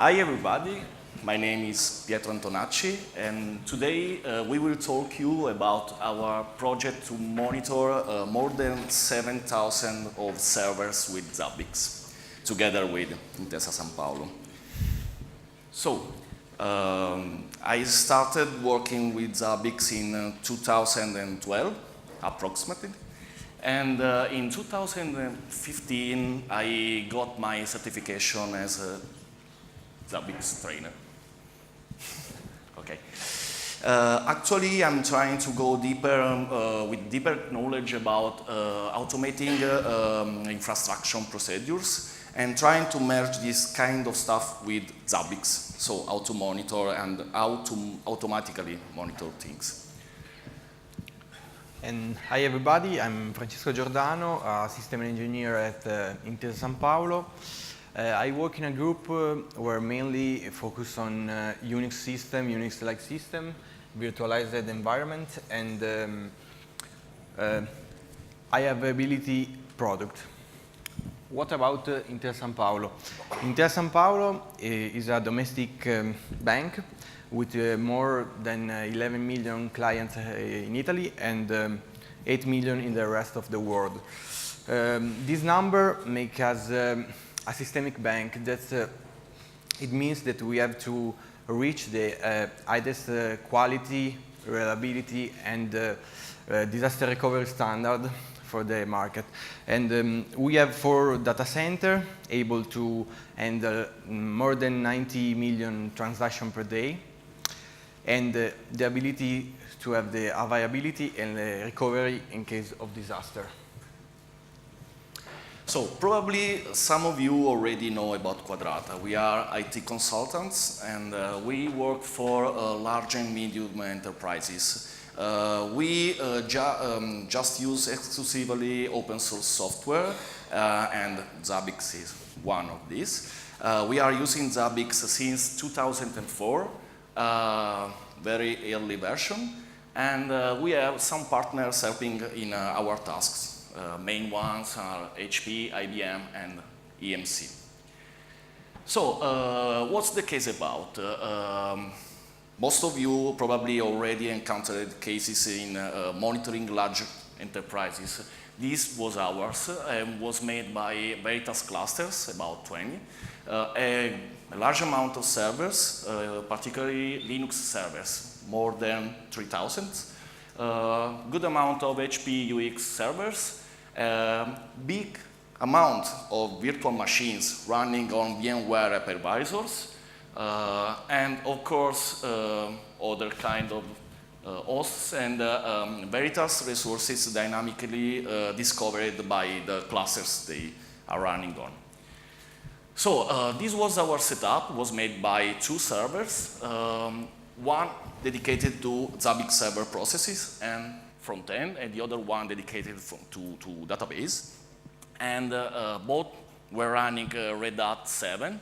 Hi everybody, my name is Pietro Antonacci, and today we will talk you about our project to monitor more than 7,000 of servers with Zabbix, together with Intesa Sanpaolo. So, I started working with Zabbix in 2012, approximately. And in 2015, I got my certification as a Zabbix trainer. Okay. Actually, I'm trying to go deeper with deeper knowledge about automating infrastructure procedures and trying to merge this kind of stuff with Zabbix, so how to monitor and how to automatically monitor things. And hi everybody, I'm Francesco Giordano, a system engineer at Intesa Sanpaolo. I work in a group where mainly focus on Unix system, Unix-like system, virtualized environment, and high availability product. What about Intesa Sanpaolo? Intesa Sanpaolo is a domestic bank with more than 11 million clients in Italy and 8 million in the rest of the world. This number makes us a systemic bank. It means that we have to reach the highest quality, reliability, and disaster recovery standard for the market. And we have 4 data centers able to handle more than 90 million transactions per day, and the ability to have the availability and the recovery in case of disaster. So probably some of you already know about Quadrata. We are IT consultants and we work for large and medium enterprises. We just use exclusively open source software and Zabbix is one of these. We are using Zabbix since 2004. Very early version, and we have some partners helping in our tasks. Main ones are HP, IBM, and EMC. So, what's the case about? Most of you probably already encountered cases in monitoring large enterprises. This was ours and was made by Veritas clusters, about 20. A large amount of servers, particularly Linux servers, more than 3,000. Good amount of HP UX servers, big amount of virtual machines running on VMware hypervisors, and of course other kind of hosts and Veritas resources dynamically discovered by the clusters they are running on. So this was our setup. Was made by 2 servers, one dedicated to Zabbix server processes and front end, and the other one dedicated to database. And both were running RedHat 7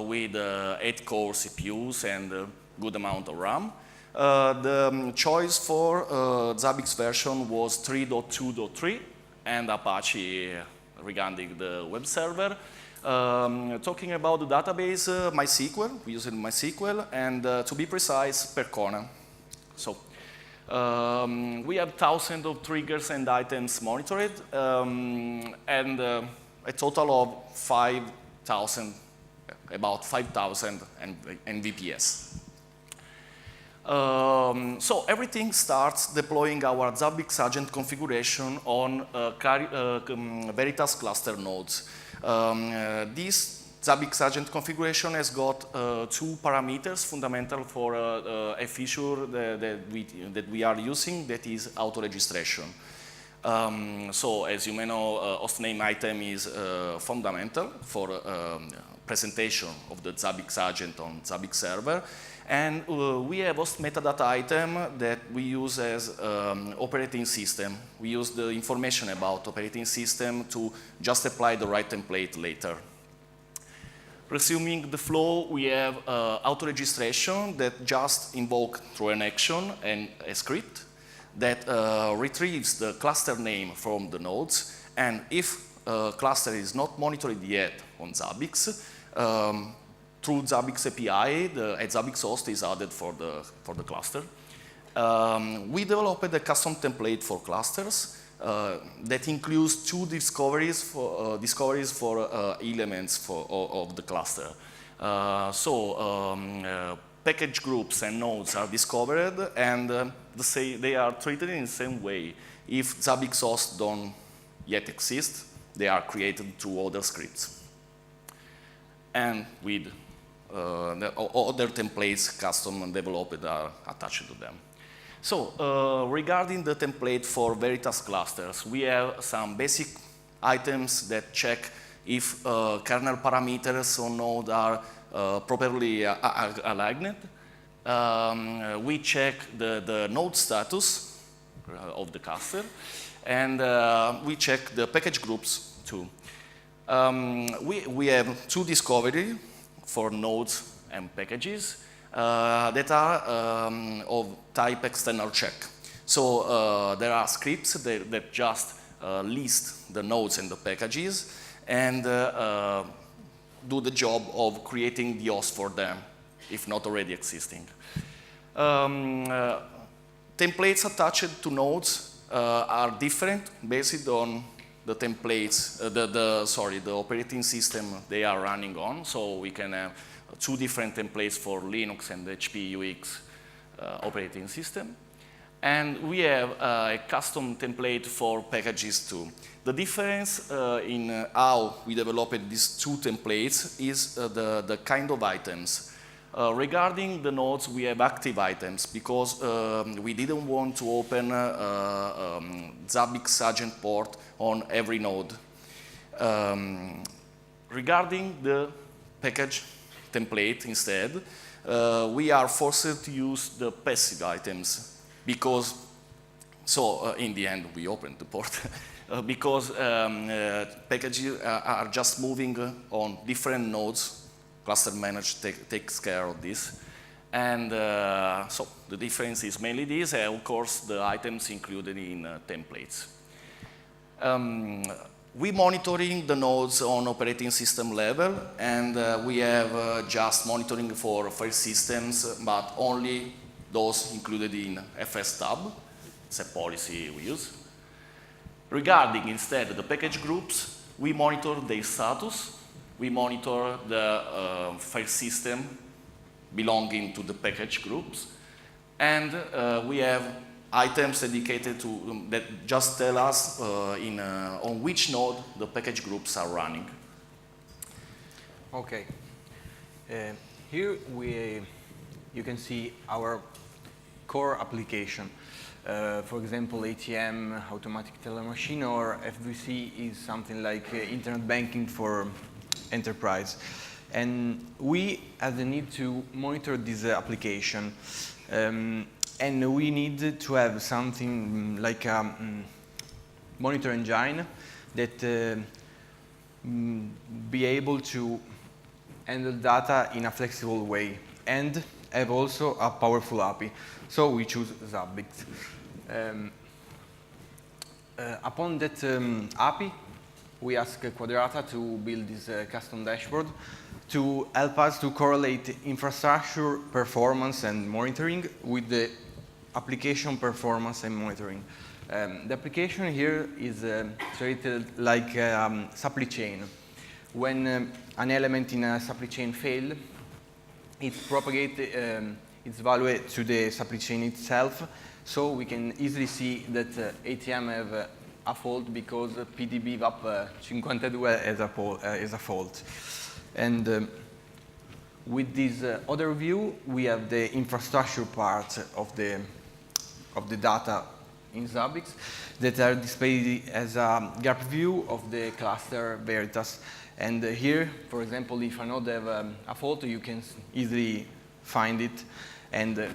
with 8 core CPUs and a good amount of RAM. The choice for Zabbix version was 3.2.3 and Apache regarding the web server. Talking about the database, MySQL, we use MySQL, and to be precise, Percona. So we have thousands of triggers and items monitored, and a total of 5,000, about 5,000 NVPS. So everything starts deploying our Zabbix agent configuration on Veritas cluster nodes. This Zabbix agent configuration has got 2 parameters fundamental for a feature that we are using, that is auto-registration. So as you may know, hostname item is fundamental for presentation of the Zabbix agent on Zabbix server. And we have host metadata item that we use as operating system. We use the information about operating system to just apply the right template later. Resuming the flow, we have auto-registration that just invoke through an action and a script that retrieves the cluster name from the nodes. And if cluster is not monitored yet on Zabbix, through Zabbix API, a Zabbix host is added for the cluster. We developed a custom template for clusters that includes two discoveries for elements of the cluster. Package groups and nodes are discovered, and they are treated in the same way. If Zabbix hosts don't yet exist, they are created through other scripts. And with the other templates custom developed are attached to them. So regarding the template for Veritas clusters, we have some basic items that check if kernel parameters on node are properly aligned. We check the node status of the cluster, and we check the package groups too. We have two discovery for nodes and packages that are of type external check. So there are scripts that just list the nodes and the packages and do the job of creating the host for them, if not already existing. Templates attached to nodes are different based on the templates, the operating system they are running on. So we can have two different templates for Linux and HP UX operating system. And we have a custom template for packages too. The difference in how we developed these two templates is the kind of items. Regarding the nodes, we have active items because we didn't want to open Zabbix agent port on every node. Regarding the package template instead, we are forced to use the passive items because, in the end, we opened the port because packages are just moving on different nodes. Cluster Manage takes care of this. And so the difference is mainly this, and of course, the items included in templates. We monitoring the nodes on operating system level, and we have just monitoring for file systems, but only those included in FS tab. It's a policy we use. Regarding instead the package groups, we monitor their status. We monitor the file system belonging to the package groups, and we have items dedicated to that just tell us on which node the package groups are running. Okay. Here you can see our core application. For example, ATM, automatic teller machine, or FVC is something like internet banking for enterprise. And we have the need to monitor this application. And we need to have something like a monitor engine that be able to handle data in a flexible way and have also a powerful API. So we choose Zabbix. Upon that API, we ask Quadrata to build this custom dashboard to help us to correlate infrastructure performance and monitoring with the application performance and monitoring. The application here is treated like a supply chain. When an element in a supply chain fails, it propagates its value to the supply chain itself, so we can easily see that ATM have a fault because PDB VAP 52 is a fault. And with this other view, we have the infrastructure part of the data in Zabbix that are displayed as a graph view of the cluster Veritas. And here, for example, if a node have a fault, you can easily find it, and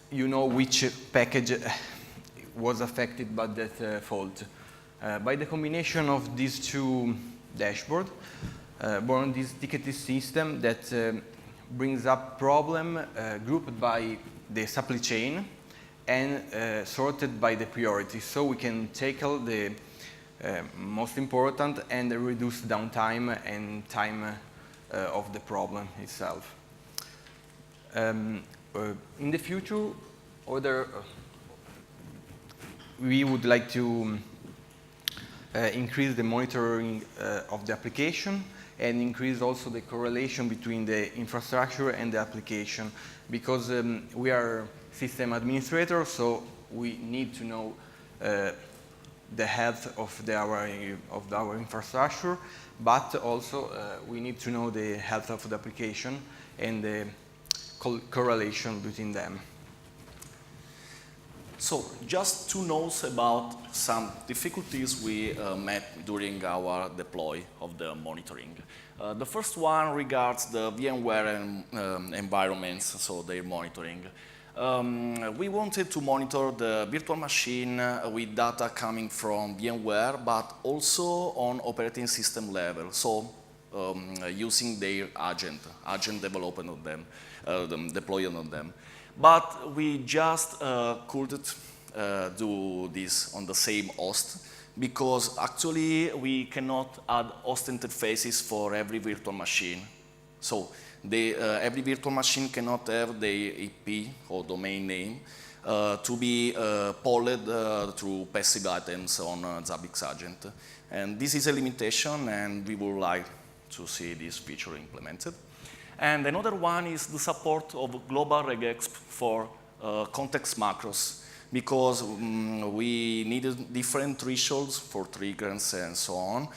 you know which package was affected by that fault. By the combination of these two dashboards, born this ticketing system that brings up problem grouped by the supply chain and sorted by the priority, so we can tackle the most important and reduce downtime and time of the problem itself. In the future, we would like to increase the monitoring of the application and increase also the correlation between the infrastructure and the application, because we are system administrators, so we need to know the health of our infrastructure, but also we need to know the health of the application and the correlation between them. So, just 2 notes about some difficulties we met during our deploy of the monitoring. The first one regards the VMware environments, so their monitoring. We wanted to monitor the virtual machine with data coming from VMware, but also on operating system level, so using their agent development on them, deployed on them. But we just couldn't do this on the same host, because actually we cannot add host interfaces for every virtual machine. So every virtual machine cannot have the IP or domain name to be polled through passive items on Zabbix agent. And this is a limitation, and we would like to see this feature implemented. And another one is the support of global regexp for context macros, because we needed different thresholds for triggers and so on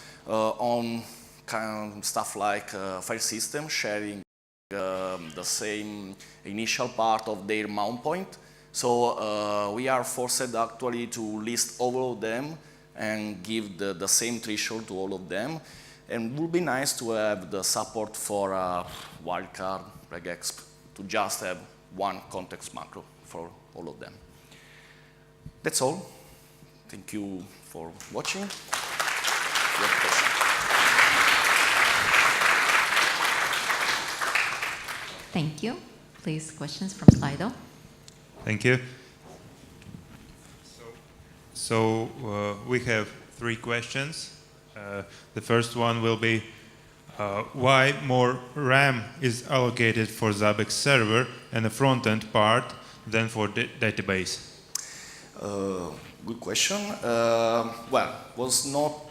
kind of stuff like file system sharing the same initial part of their mount point. So we are forced actually to list all of them and give the same threshold to all of them. And it would be nice to have the support for wildcard regexp to just have one context macro for all of them. That's all. Thank you for watching. Thank you. Please, questions from Slido. Thank you. So we have 3 questions. The first one will be, why more RAM is allocated for Zabbix server and the front-end part than for the database? Good question. Well, was not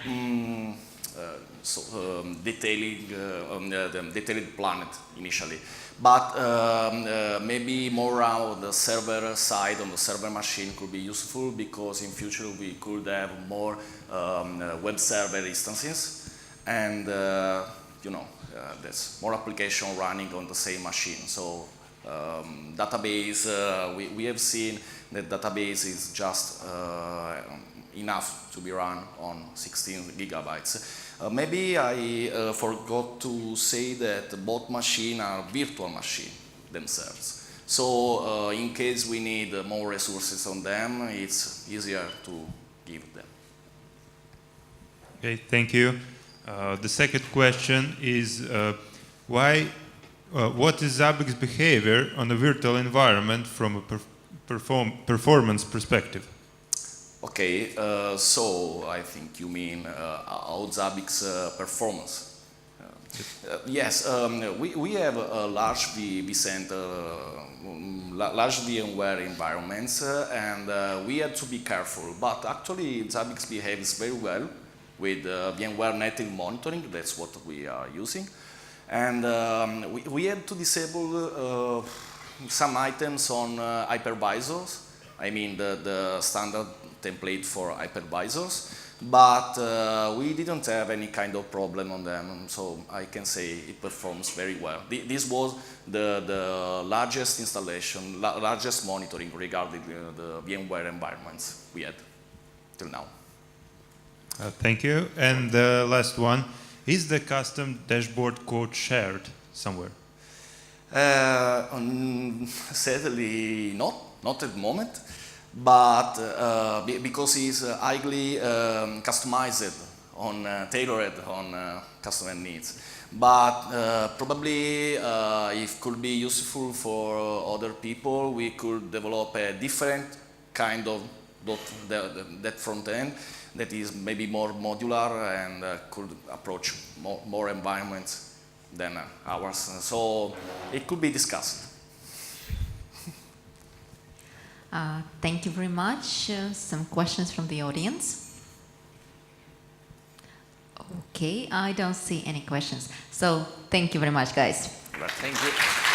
detailed planned initially, but maybe more on the server side, on the server machine could be useful, because in future we could have more web server instances, and there's more application running on the same machine. So database, we have seen that database is just enough to be run on 16 gigabytes. Maybe I forgot to say that both machines are virtual machines themselves. So in case we need more resources on them, it's easier to give them. Okay, thank you. The second question is, what is Zabbix behavior on a virtual environment from a performance perspective? Okay, so I think you mean how Zabbix performance. Yes, we have a large large VMware environments, and we have to be careful. But actually, Zabbix behaves very well with VMware native monitoring. That's what we are using, and we had to disable some items on hypervisors. I mean the standard template for hypervisors, but we didn't have any kind of problem on them, so I can say it performs very well. This was the largest installation, largest monitoring regarding the VMware environments we had till now. Thank you. And the last one, is the custom dashboard code shared somewhere? Sadly not at the moment. But because it's highly customized, tailored on customer needs. But probably if could be useful for other people, we could develop a different kind of that front end that is maybe more modular and could approach more environments than ours. So it could be discussed. Thank you very much. Some questions from the audience? Okay, I don't see any questions. So thank you very much, guys. Thank you.